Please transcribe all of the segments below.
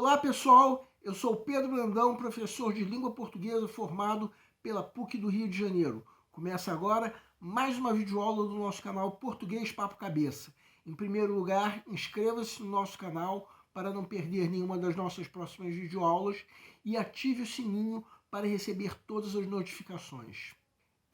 Olá pessoal, eu sou Pedro Brandão, professor de língua portuguesa formado pela PUC do Rio de Janeiro. Começa agora mais uma videoaula do nosso canal Português Papo Cabeça. Em primeiro lugar, inscreva-se no nosso canal para não perder nenhuma das nossas próximas videoaulas e ative o sininho para receber todas as notificações.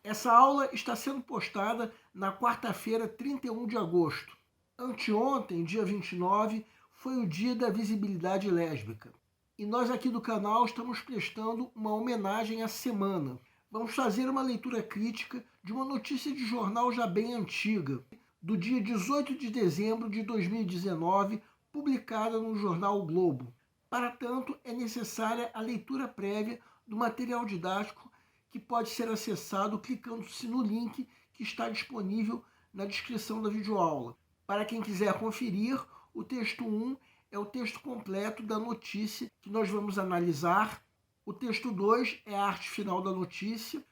Essa aula está sendo postada na quarta-feira, 31 de agosto. Anteontem, dia 29, foi o dia da visibilidade lésbica. E nós aqui do canal estamos prestando uma homenagem à semana. Vamos fazer uma leitura crítica de uma notícia de jornal já bem antiga, do dia 18 de dezembro de 2019, publicada no jornal O Globo. Para tanto, é necessária a leitura prévia do material didático que pode ser acessado clicando-se no link que está disponível na descrição da videoaula. Para quem quiser conferir, o texto 1 é o texto completo da notícia que nós vamos analisar. O texto 2 é a arte final da notícia.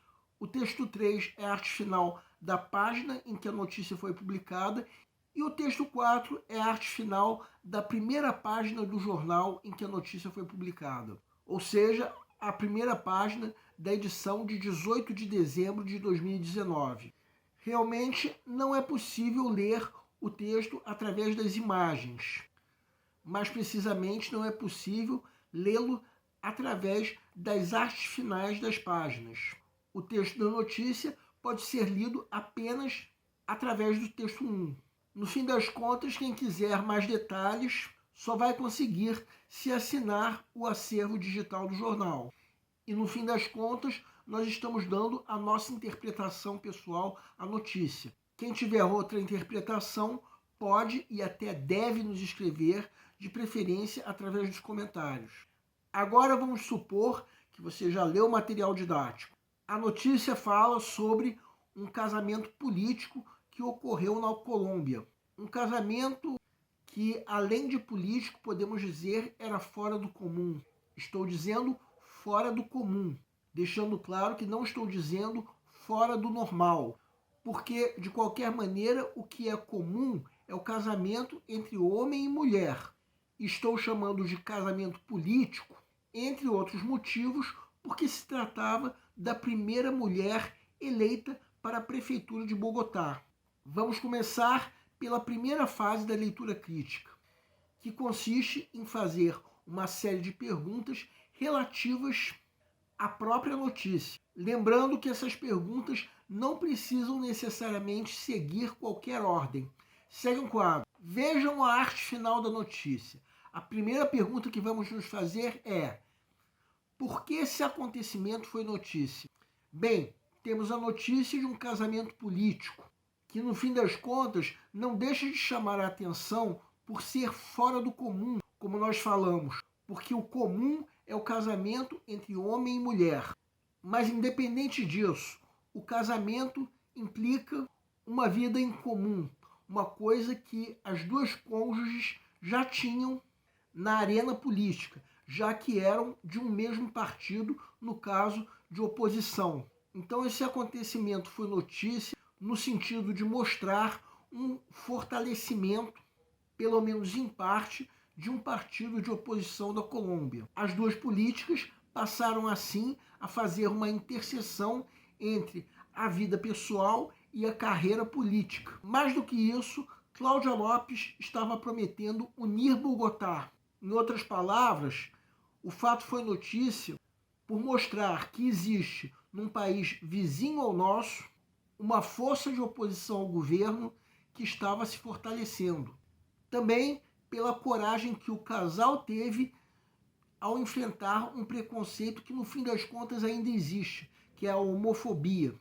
O texto 3 é a arte final da página em que a notícia foi publicada. E o texto 4 é a arte final da primeira página do jornal em que a notícia foi publicada. Ou seja, a primeira página da edição de 18 de dezembro de 2019. Realmente não é possível ler o texto através das imagens. Mais precisamente, não é possível lê-lo através das artes finais das páginas. O texto da notícia pode ser lido apenas através do texto 1. No fim das contas, quem quiser mais detalhes só vai conseguir se assinar o acervo digital do jornal. E no fim das contas, nós estamos dando a nossa interpretação pessoal à notícia. Quem tiver outra interpretação pode e até deve nos escrever, de preferência através dos comentários. Agora vamos supor que você já leu o material didático. A notícia fala sobre um casamento político que ocorreu na Colômbia. Um casamento que, além de político, podemos dizer, era fora do comum. Estou dizendo fora do comum, deixando claro que não estou dizendo fora do normal, porque, de qualquer maneira, o que é comum é o casamento entre homem e mulher. Estou chamando de casamento político, entre outros motivos, porque se tratava da primeira mulher eleita para a prefeitura de Bogotá. Vamos começar pela primeira fase da leitura crítica, que consiste em fazer uma série de perguntas relativas à própria notícia. Lembrando que essas perguntas não precisam necessariamente seguir qualquer ordem. Segue um quadro. Vejam a arte final da notícia. A primeira pergunta que vamos nos fazer é: por que esse acontecimento foi notícia? Bem, temos a notícia de um casamento político, que no fim das contas não deixa de chamar a atenção por ser fora do comum, como nós falamos, porque o comum é o casamento entre homem e mulher. Mas independente disso, o casamento implica uma vida em comum, uma coisa que as duas cônjuges já tinham na arena política, já que eram de um mesmo partido, no caso de oposição. Então esse acontecimento foi notícia no sentido de mostrar um fortalecimento, pelo menos em parte, de um partido de oposição da Colômbia. As duas políticas passaram assim a fazer uma interseção entre a vida pessoal e a carreira política. Mais do que isso, Cláudia Lopes estava prometendo unir Bogotá. Em outras palavras, o fato foi notícia por mostrar que existe num país vizinho ao nosso uma força de oposição ao governo que estava se fortalecendo. Também pela coragem que o casal teve ao enfrentar um preconceito que no fim das contas ainda existe, que é a homofobia.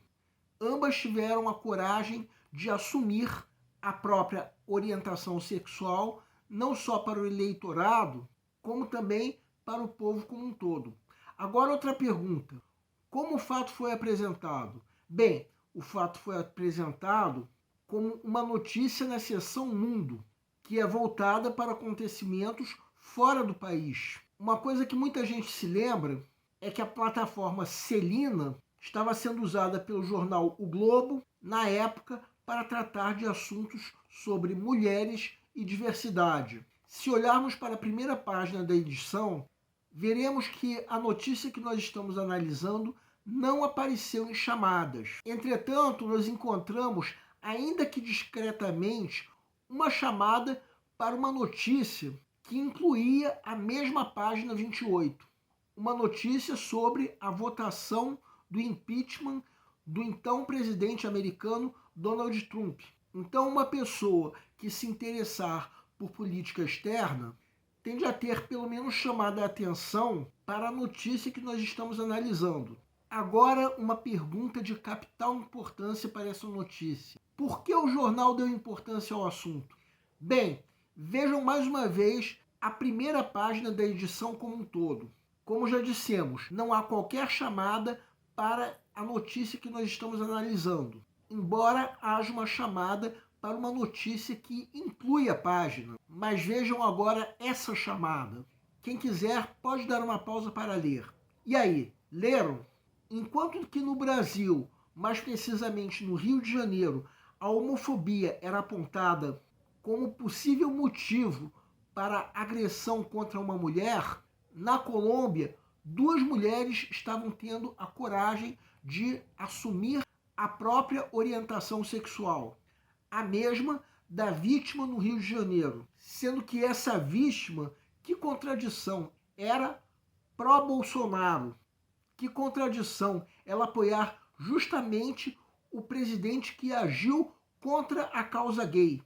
Ambas tiveram a coragem de assumir a própria orientação sexual, não só para o eleitorado, como também para o povo como um todo. Agora outra pergunta: como o fato foi apresentado? Bem, o fato foi apresentado como uma notícia na seção Mundo, que é voltada para acontecimentos fora do país. Uma coisa que muita gente se lembra é que a plataforma Celina estava sendo usada pelo jornal O Globo, na época, para tratar de assuntos sobre mulheres e diversidade. Se olharmos para a primeira página da edição, veremos que a notícia que nós estamos analisando não apareceu em chamadas. Entretanto, nós encontramos, ainda que discretamente, uma chamada para uma notícia que incluía a mesma página 28. Uma notícia sobre a votação do impeachment do então presidente americano Donald Trump. Então, uma pessoa que se interessar por política externa tende a ter pelo menos chamado a atenção para a notícia que nós estamos analisando. Agora, uma pergunta de capital importância para essa notícia. Por que o jornal deu importância ao assunto? Bem, vejam mais uma vez a primeira página da edição como um todo. Como já dissemos, não há qualquer chamada para a notícia que nós estamos analisando, embora haja uma chamada para uma notícia que inclui a página. Mas vejam agora essa chamada. Quem quiser pode dar uma pausa para ler. E aí, leram? Enquanto que no Brasil, mais precisamente no Rio de Janeiro, a homofobia era apontada como possível motivo para agressão contra uma mulher, na Colômbia, 2 mulheres estavam tendo a coragem de assumir a própria orientação sexual, a mesma da vítima no Rio de Janeiro, sendo que essa vítima, que contradição, era pró-Bolsonaro. Que contradição ela apoiar justamente o presidente que agiu contra a causa gay.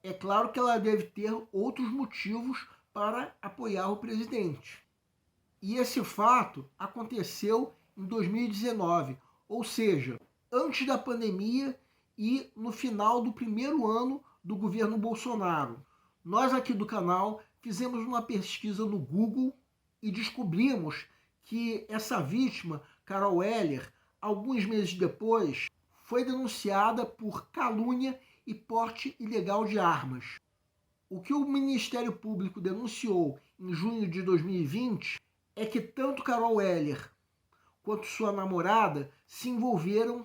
É claro que ela deve ter outros motivos para apoiar o presidente. E esse fato aconteceu em 2019, ou seja, antes da pandemia e no final do primeiro ano do governo Bolsonaro. Nós aqui do canal fizemos uma pesquisa no Google e descobrimos que essa vítima, Carol Heller, alguns meses depois, foi denunciada por calúnia e porte ilegal de armas. O que o Ministério Público denunciou em junho de 2020 é que tanto Carol Heller quanto sua namorada se envolveram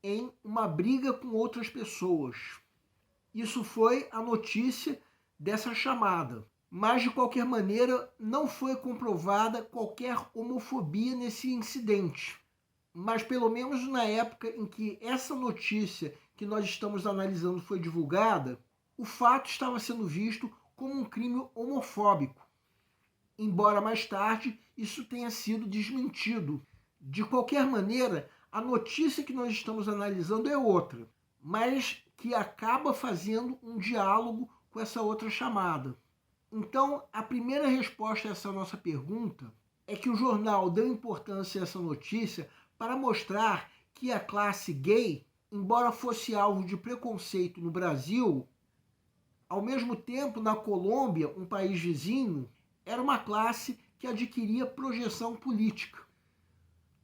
em uma briga com outras pessoas. Isso foi a notícia dessa chamada. Mas, de qualquer maneira, não foi comprovada qualquer homofobia nesse incidente. Mas, pelo menos na época em que essa notícia que nós estamos analisando foi divulgada, o fato estava sendo visto como um crime homofóbico. Embora mais tarde isso tenha sido desmentido. De qualquer maneira, a notícia que nós estamos analisando é outra, mas que acaba fazendo um diálogo com essa outra chamada. Então, a primeira resposta a essa nossa pergunta é que o jornal deu importância a essa notícia para mostrar que a classe gay, embora fosse alvo de preconceito no Brasil, ao mesmo tempo, na Colômbia, um país vizinho, era uma classe que adquiria projeção política,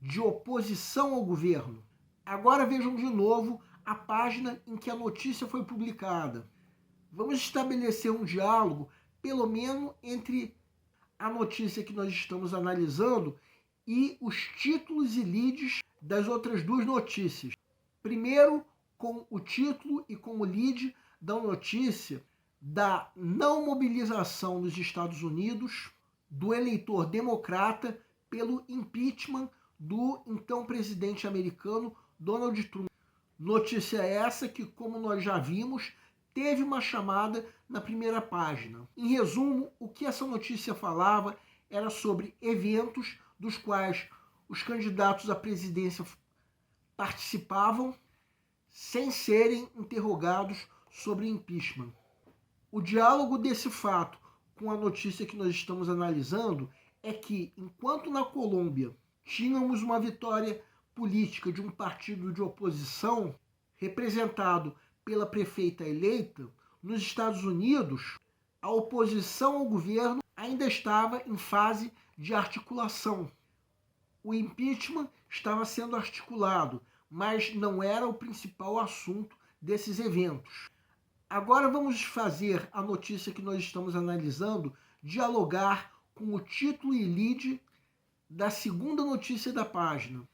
de oposição ao governo. Agora vejam de novo a página em que a notícia foi publicada. Vamos estabelecer um diálogo pelo menos entre a notícia que nós estamos analisando e os títulos e leads das outras 2 notícias. Primeiro, com o título e com o lead da notícia da não mobilização nos Estados Unidos do eleitor democrata pelo impeachment do então presidente americano Donald Trump. Notícia essa que, como nós já vimos, teve uma chamada na primeira página. Em resumo, o que essa notícia falava era sobre eventos dos quais os candidatos à presidência participavam sem serem interrogados sobre impeachment. O diálogo desse fato com a notícia que nós estamos analisando é que, enquanto na Colômbia tínhamos uma vitória política de um partido de oposição representado pela prefeita eleita, nos Estados Unidos, a oposição ao governo ainda estava em fase de articulação. O impeachment estava sendo articulado, mas não era o principal assunto desses eventos. Agora vamos fazer a notícia que nós estamos analisando dialogar com o título e lead da segunda notícia da página.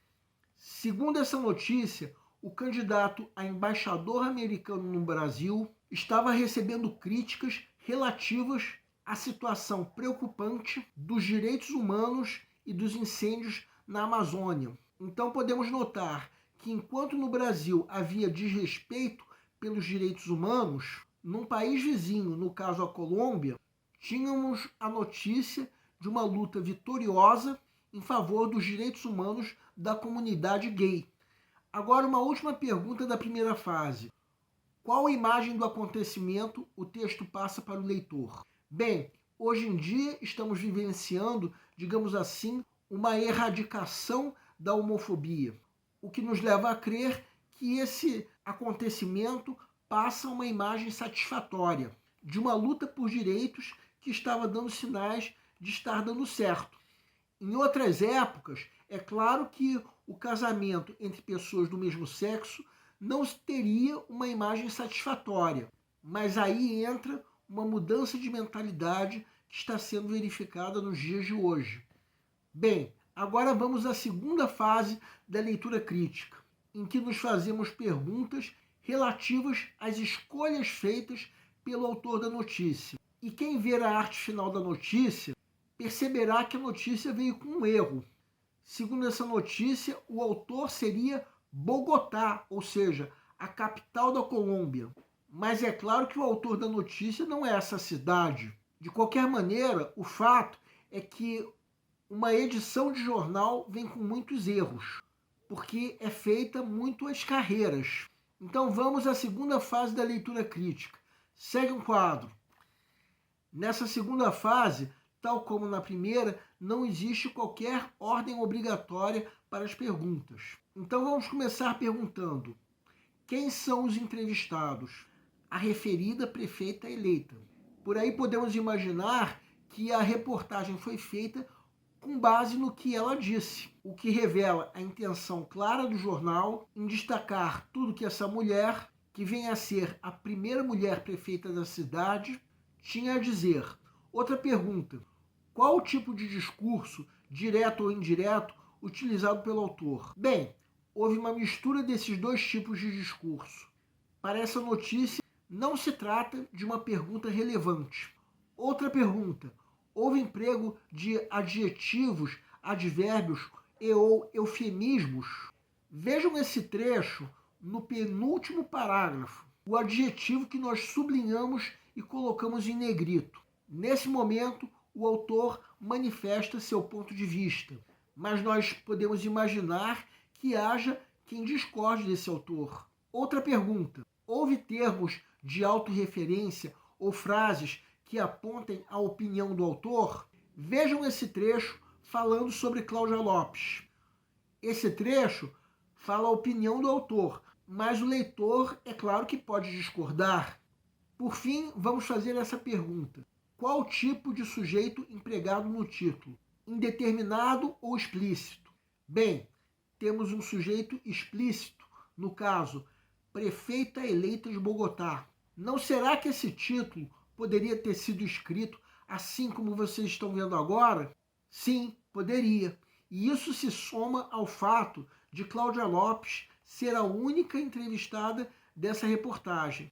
Segundo essa notícia, o candidato a embaixador americano no Brasil estava recebendo críticas relativas a situação preocupante dos direitos humanos e dos incêndios na Amazônia. Então podemos notar que enquanto no Brasil havia desrespeito pelos direitos humanos, num país vizinho, no caso a Colômbia, tínhamos a notícia de uma luta vitoriosa em favor dos direitos humanos da comunidade gay. Agora, uma última pergunta da primeira fase. Qual imagem do acontecimento o texto passa para o leitor? Bem, hoje em dia estamos vivenciando, digamos assim, uma erradicação da homofobia, o que nos leva a crer que esse acontecimento passa uma imagem satisfatória de uma luta por direitos que estava dando sinais de estar dando certo. Em outras épocas, é claro que o casamento entre pessoas do mesmo sexo não teria uma imagem satisfatória, mas aí entra uma mudança de mentalidade que está sendo verificada nos dias de hoje. Bem, agora vamos à segunda fase da leitura crítica, em que nos fazemos perguntas relativas às escolhas feitas pelo autor da notícia. E quem ver a arte final da notícia perceberá que a notícia veio com um erro. Segundo essa notícia, o autor seria Bogotá, ou seja, a capital da Colômbia. Mas é claro que o autor da notícia não é essa cidade. De qualquer maneira, o fato é que uma edição de jornal vem com muitos erros, porque é feita muito às carreiras. Então vamos à segunda fase da leitura crítica. Segue um quadro. Nessa segunda fase, tal como na primeira, não existe qualquer ordem obrigatória para as perguntas. Então vamos começar perguntando: quem são os entrevistados? A referida prefeita eleita. Por aí podemos imaginar que a reportagem foi feita com base no que ela disse, o que revela a intenção clara do jornal em destacar tudo que essa mulher, que vem a ser a primeira mulher prefeita da cidade, tinha a dizer. Outra pergunta: qual o tipo de discurso, direto ou indireto, utilizado pelo autor? Bem, houve uma mistura desses dois tipos de discurso. Para essa notícia, não se trata de uma pergunta relevante. Outra pergunta: houve emprego de adjetivos, advérbios e ou eufemismos? Vejam esse trecho no penúltimo parágrafo, o adjetivo que nós sublinhamos e colocamos em negrito. Nesse momento, o autor manifesta seu ponto de vista, mas nós podemos imaginar que haja quem discorde desse autor. Outra pergunta: houve termos de autorreferência ou frases que apontem a opinião do autor? Vejam esse trecho falando sobre Cláudia Lopes. Esse trecho fala a opinião do autor, mas o leitor, é claro que pode discordar. Por fim, vamos fazer essa pergunta: qual tipo de sujeito empregado no título? Indeterminado ou explícito? Bem, temos um sujeito explícito, no caso, prefeita eleita de Bogotá. Não será que esse título poderia ter sido escrito assim como vocês estão vendo agora? Sim, poderia. E isso se soma ao fato de Cláudia Lopes ser a única entrevistada dessa reportagem.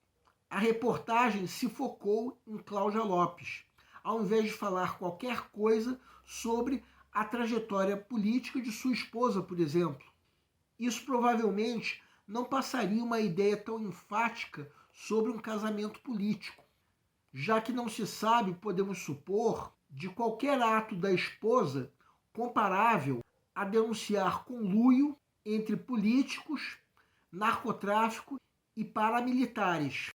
A reportagem se focou em Cláudia Lopes, ao invés de falar qualquer coisa sobre a trajetória política de sua esposa, por exemplo. Isso provavelmente não passaria uma ideia tão enfática sobre um casamento político, já que não se sabe, podemos supor, de qualquer ato da esposa comparável a denunciar conluio entre políticos, narcotráfico e paramilitares.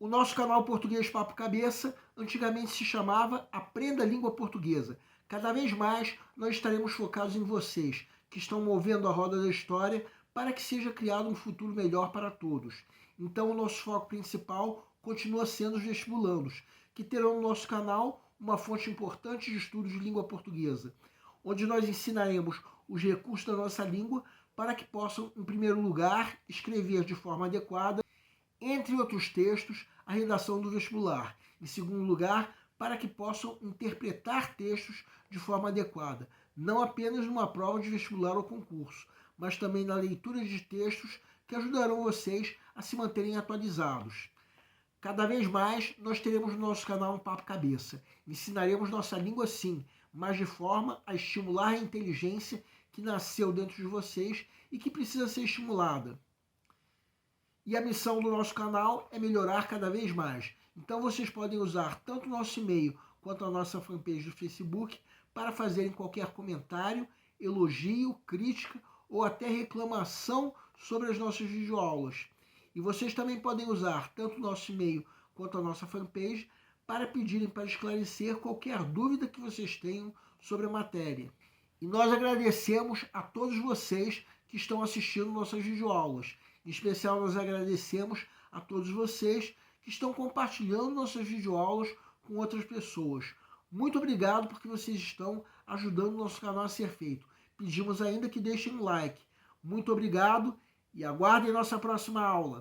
O nosso canal Português Papo Cabeça antigamente se chamava Aprenda a Língua Portuguesa. Cada vez mais nós estaremos focados em vocês, que estão movendo a roda da história para que seja criado um futuro melhor para todos. Então o nosso foco principal continua sendo os vestibulandos, que terão no nosso canal uma fonte importante de estudos de língua portuguesa, onde nós ensinaremos os recursos da nossa língua para que possam, em primeiro lugar, escrever de forma adequada, entre outros textos, a redação do vestibular. Em segundo lugar, para que possam interpretar textos de forma adequada, não apenas numa prova de vestibular ou concurso, mas também na leitura de textos que ajudarão vocês a se manterem atualizados. Cada vez mais nós teremos no nosso canal um Papo Cabeça. Ensinaremos nossa língua sim, mas de forma a estimular a inteligência que nasceu dentro de vocês e que precisa ser estimulada. E a missão do nosso canal é melhorar cada vez mais. Então vocês podem usar tanto o nosso e-mail quanto a nossa fanpage do Facebook para fazerem qualquer comentário, elogio, crítica ou até reclamação sobre as nossas videoaulas. E vocês também podem usar tanto o nosso e-mail quanto a nossa fanpage para pedirem para esclarecer qualquer dúvida que vocês tenham sobre a matéria. E nós agradecemos a todos vocês que estão assistindo nossas videoaulas. Em especial, nós agradecemos a todos vocês que estão compartilhando nossas videoaulas com outras pessoas. Muito obrigado porque vocês estão ajudando o nosso canal a ser feito. Pedimos ainda que deixem um like. Muito obrigado e aguardem nossa próxima aula.